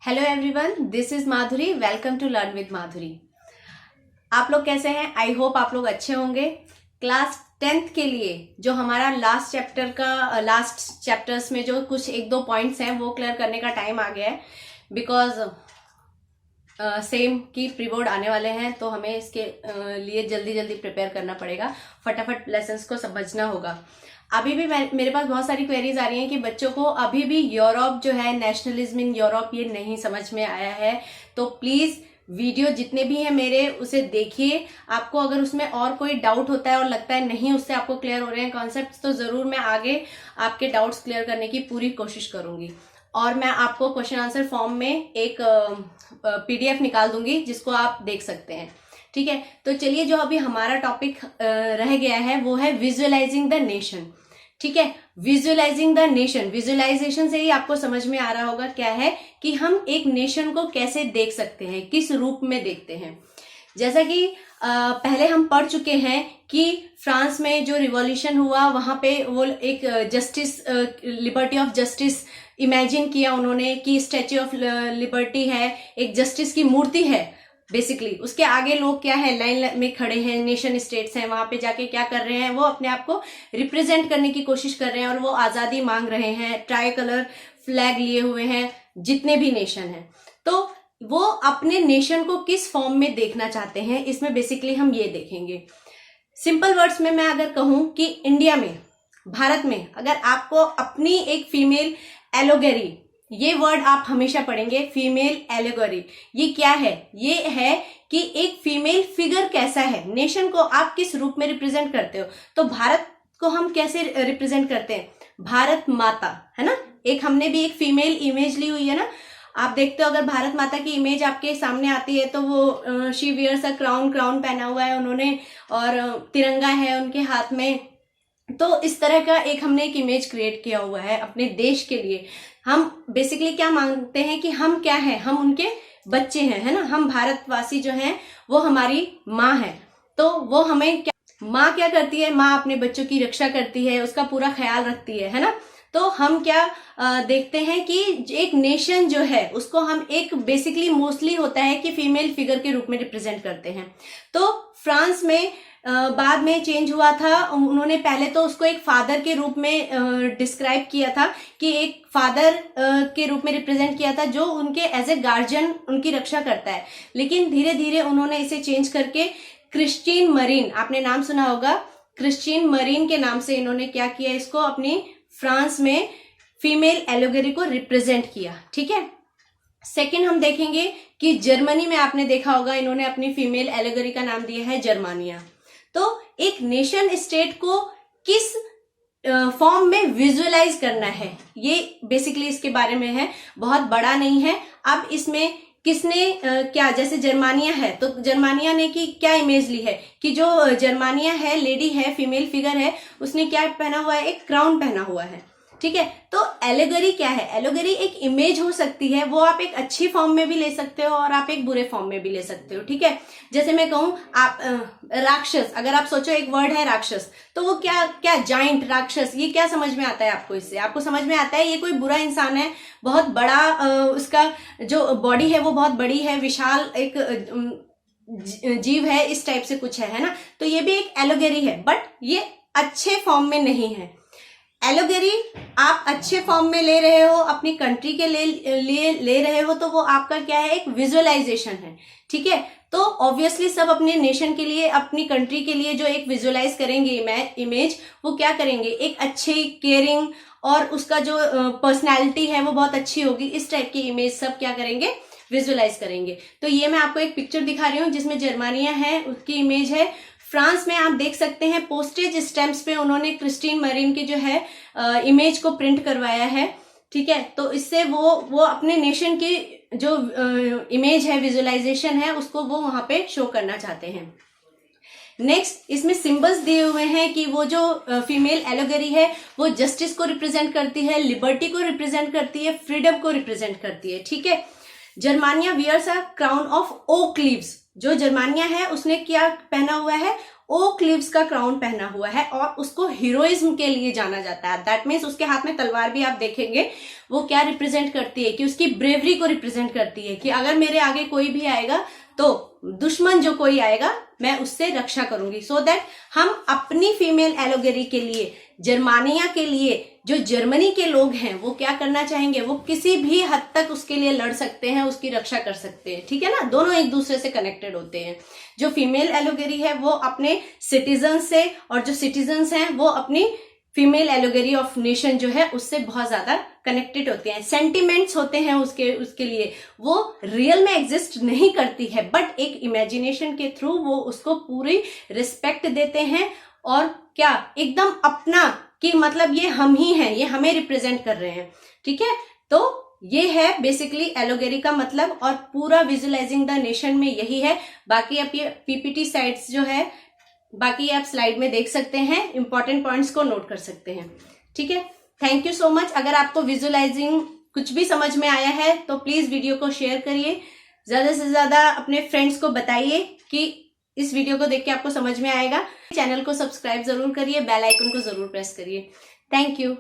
Hello everyone, this is Madhuri. Welcome to learn with Madhuri. आप लोग कैसे हैं? आई होप आप लोग अच्छे होंगे। क्लास 10th के लिए जो हमारा लास्ट चैप्टर्स में जो कुछ एक दो पॉइंट्स हैं वो क्लियर करने का टाइम आ गया है। बिकॉज सेम की प्री बोर्ड आने वाले हैं, तो हमें इसके लिए जल्दी जल्दी प्रिपेयर करना पड़ेगा। फटाफट लेसन्स को समझना होगा। अभी भी मेरे पास बहुत सारी क्वेरीज आ रही हैं कि बच्चों को अभी भी यूरोप जो है, नेशनलिज्म इन यूरोप, ये नहीं समझ में आया है। तो प्लीज वीडियो जितने भी हैं मेरे उसे देखिए। आपको अगर उसमें और कोई डाउट होता है और लगता है नहीं उससे आपको क्लियर हो रहे हैं कॉन्सेप्ट्स, तो जरूर मैं आगे आपके डाउट्स क्लियर करने की पूरी कोशिश करूंगी। और मैं आपको क्वेश्चन आंसर फॉर्म में एक PDF निकाल दूंगी जिसको आप देख सकते हैं। ठीक है, तो चलिए, जो अभी हमारा टॉपिक रह गया है वो है विजुअलाइजिंग द नेशन। ठीक है, विजुअलाइजिंग द नेशन, विजुअलाइजेशन से ही आपको समझ में आ रहा होगा क्या है कि हम एक नेशन को कैसे देख सकते हैं, किस रूप में देखते हैं। जैसा कि पहले हम पढ़ चुके हैं कि फ्रांस में जो रिवॉल्यूशन हुआ वहां पे वो एक justice, liberty of justice imagine किया उन्होंने कि स्टैच्यू ऑफ लिबर्टी है, एक जस्टिस की मूर्ति है बेसिकली। उसके आगे लोग क्या है, लाइन में खड़े हैं, नेशन स्टेट्स हैं, वहां पे जाके क्या कर रहे हैं, वो अपने आप को रिप्रेजेंट करने की कोशिश कर रहे हैं और वो आजादी मांग रहे हैं। ट्राई कलर फ्लैग लिए हुए हैं जितने भी नेशन हैं, तो वो अपने नेशन को किस फॉर्म में देखना चाहते हैं, इसमें बेसिकली हम ये देखेंगे। सिंपल वर्ड्स में मैं अगर कहूं कि इंडिया में, भारत में, अगर आपको अपनी एक फीमेल एलोगेरी, ये वर्ड आप हमेशा पढ़ेंगे, फीमेल एलोगेरी। ये क्या है? ये है कि एक फीमेल फिगर कैसा है, नेशन को आप किस रूप में रिप्रेजेंट करते हो। तो भारत को हम कैसे रिप्रेजेंट करते हैं? भारत माता, है ना। एक हमने भी एक फीमेल इमेज ली हुई है ना। आप देखते हो अगर भारत माता की इमेज आपके सामने आती है तो वो शी वियर्स अ क्राउन पहना हुआ है उन्होंने, और तिरंगा है उनके हाथ में। तो इस तरह का एक हमने एक इमेज क्रिएट किया हुआ है अपने देश के लिए। हम बेसिकली क्या मानते हैं कि हम क्या है, हम उनके बच्चे हैं, है ना। हम भारतवासी जो हैं वो हमारी माँ है। तो वो हमें माँ क्या करती है? माँ अपने बच्चों की रक्षा करती है, उसका पूरा ख्याल रखती है ना। तो हम क्या देखते हैं कि एक नेशन जो है उसको हम एक बेसिकली मोस्टली होता है कि फीमेल फिगर के रूप में रिप्रेजेंट करते हैं। तो फ्रांस में बाद में चेंज हुआ था। उन्होंने पहले तो उसको एक फादर के रूप में डिस्क्राइब किया था, कि एक फादर के रूप में रिप्रेजेंट किया था जो उनके एज ए गार्जियन उनकी रक्षा करता है। लेकिन धीरे धीरे उन्होंने इसे चेंज करके क्रिस्टीन मरीन, आपने नाम सुना होगा, क्रिस्टीन मरीन के नाम से इन्होंने क्या किया, इसको अपनी फ्रांस में फीमेल एलोगेरी को रिप्रेजेंट किया। ठीक है। सेकंड हम देखेंगे कि जर्मनी में आपने देखा होगा इन्होंने अपनी फीमेल एलोगेरी का नाम दिया है जर्मानिया। तो एक नेशन स्टेट को किस फॉर्म में विजुअलाइज करना है, ये बेसिकली इसके बारे में है। बहुत बड़ा नहीं है। अब इसमें किसने क्या, जैसे जर्मानिया है तो जर्मानिया ने की क्या इमेज ली है कि जो जर्मानिया है, लेडी है, फीमेल फिगर है, उसने क्या पहना हुआ है? एक क्राउन पहना हुआ है। ठीक है। तो एलोगेरी क्या है? एलोगेरी एक इमेज हो सकती है, वो आप एक अच्छी फॉर्म में भी ले सकते हो और आप एक बुरे फॉर्म में भी ले सकते हो। ठीक है। जैसे मैं कहूं आप राक्षस, अगर आप सोचो एक वर्ड है राक्षस, तो वो क्या जाइंट राक्षस, ये क्या समझ में आता है आपको? इससे आपको समझ में आता है ये कोई बुरा इंसान है, बहुत बड़ा, उसका जो बॉडी है वो बहुत बड़ी है, विशाल एक जीव है, इस टाइप से कुछ है ना। तो ये भी एक एलोगेरी है, बट ये अच्छे फॉर्म में नहीं है। एलोगेरी आप अच्छे फॉर्म में ले रहे हो, अपनी कंट्री के लिए ले रहे हो, तो वो आपका क्या है? एक विजुअलाइजेशन है। ठीक है। तो ऑब्वियसली सब अपने नेशन के लिए, अपनी कंट्री के लिए जो एक विजुअलाइज करेंगे इमेज, वो क्या करेंगे? एक अच्छी, केयरिंग, और उसका जो पर्सनैलिटी है वो बहुत अच्छी होगी। इस टाइप की इमेज सब क्या करेंगे? विजुअलाइज करेंगे। तो ये मैं आपको एक पिक्चर दिखा रही हूँ जिसमें जर्मानिया है, उसकी इमेज है। फ्रांस में आप देख सकते हैं पोस्टेज स्टैम्प्स पे उन्होंने क्रिस्टीन मरीन की जो है इमेज को प्रिंट करवाया है। ठीक है। तो इससे वो अपने नेशन की जो इमेज है, विजुअलाइजेशन है, उसको वो वहां पे शो करना चाहते हैं। नेक्स्ट इसमें सिंबल्स दिए हुए हैं कि वो जो फीमेल एलोगेरी है वो जस्टिस को रिप्रेजेंट करती है, लिबर्टी को रिप्रेजेंट करती है, फ्रीडम को रिप्रेजेंट करती है। ठीक है। Germania wears a crown of oak leaves. जो जर्मानिया है उसने क्या पहना हुआ है? ओक लीव्स का क्राउन पहना हुआ है और उसको हीरोइज्म के लिए जाना जाता है। दैट मीन्स उसके हाथ में तलवार भी आप देखेंगे वो क्या रिप्रेजेंट करती है कि उसकी ब्रेवरी को रिप्रेजेंट करती है कि अगर मेरे आगे कोई भी आएगा तो दुश्मन जो कोई आएगा मैं उससे रक्षा करूंगी। सो दैट हम अपनी फीमेल एलोगेरी के लिए, जर्मानिया के लिए, जो जर्मनी के लोग हैं वो क्या करना चाहेंगे, वो किसी भी हद तक उसके लिए लड़ सकते हैं, उसकी रक्षा कर सकते हैं। ठीक है ना, दोनों एक दूसरे से कनेक्टेड होते हैं। जो फीमेल एलोगेरी है वो अपने सिटीजन से, और जो सिटीजन्स हैं वो अपनी फीमेल एलोगेरी ऑफ नेशन जो है उससे बहुत ज्यादा कनेक्टेड होते हैं। सेंटिमेंट्स होते हैं उसके लिए, वो रियल में एग्जिस्ट नहीं करती है बट एक इमेजिनेशन के थ्रू वो उसको पूरी रिस्पेक्ट देते हैं और क्या एकदम अपना, कि मतलब ये हम ही हैं, ये हमें रिप्रेजेंट कर रहे हैं। ठीक है, तो ये है बेसिकली एलोगेरी का मतलब, और पूरा विजुअलाइजिंग द नेशन में यही है। बाकी आप ये पीपीटी साइट्स जो है बाकी आप स्लाइड में देख सकते हैं, इंपॉर्टेंट पॉइंट्स को नोट कर सकते हैं। ठीक है, थैंक यू सो मच। अगर आपको विजुअलाइजिंग कुछ भी समझ में आया है तो प्लीज वीडियो को शेयर करिए, ज्यादा से ज्यादा अपने फ्रेंड्स को बताइए कि इस वीडियो को देख के आपको समझ में आएगा। चैनल को सब्सक्राइब जरूर करिए, बेल आइकन को जरूर प्रेस करिए। Thank you.